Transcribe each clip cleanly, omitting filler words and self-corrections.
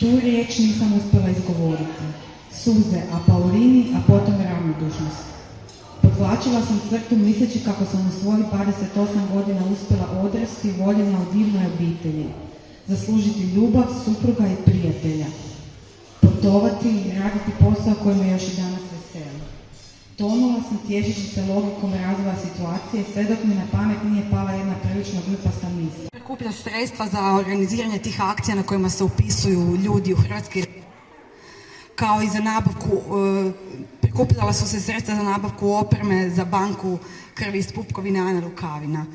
Tu riječ nisam uspjela izgovoriti. Suze, a Paurini, a potom ravnodušnost. Podvlačila sam crtu misleći kako sam u svojih 28 godina uspjela odrasti voljena u divnoj obitelji, zaslužiti ljubav, supruga i prijatelja, putovati i raditi posao koji me još i danas veseli. Tonula sam tješeći se logikom razvoja situacije sve dok mi na pamet nije pala jedna prilično glupasta misla. Prikuplja sredstva za organiziranje tih akcija na kojima se upisuju ljudi u Hrvatski, kao i za nabavku, prikupljala su se sredstva za nabavku opreme za banku krvi iz pupkovine Ana Rukavina.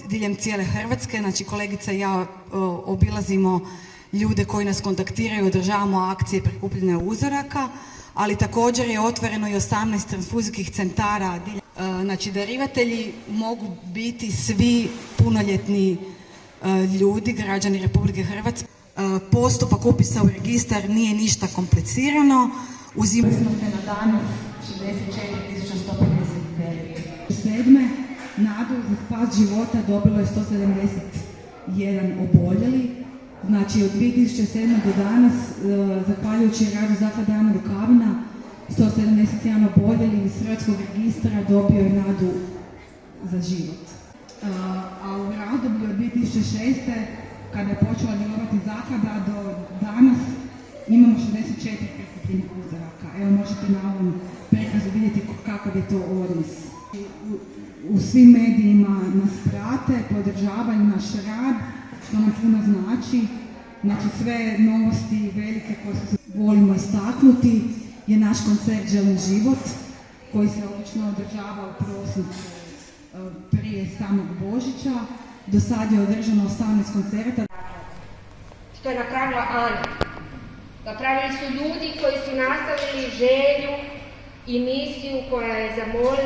Diljem cijele Hrvatske, znači kolegica i ja obilazimo ljude koji nas kontaktiraju, održavamo akcije prikupljanja uzoraka, ali također je otvoreno i 18 transfuzijskih centara. Znači darivatelji mogu biti svi punoljetni ljudi, građani Republike Hrvatske. Postupak upisa u registar nije ništa komplicirano. Uzimali smo se na danas 64.159. 7. nadu za spas života dobilo je 171 oboljeli. Znači od 2007. do danas, zahvaljujući radu Zaklade Ana Rukavina, 171 oboljeli iz Hrvatskog registra dobio je nadu za život. A u razdoblju od 2006. kada je počela djelovati zaklada do danas imamo 64 prikupljenih uzoraka. Evo možete na ovom prikazu vidjeti kakav je to odnos. U svim medijima nas prate, podržavaju naš rad, što nam puno znači. Znači sve novosti velike koje se volimo istaknuti je naš koncert Želim život, koji se obično održava u prosincu prije samog Božića. Do sad je održano 18 koncerta. Što je napravila Ana. Napravili su ljudi koji su nastavili želju i misiju koja je zamolila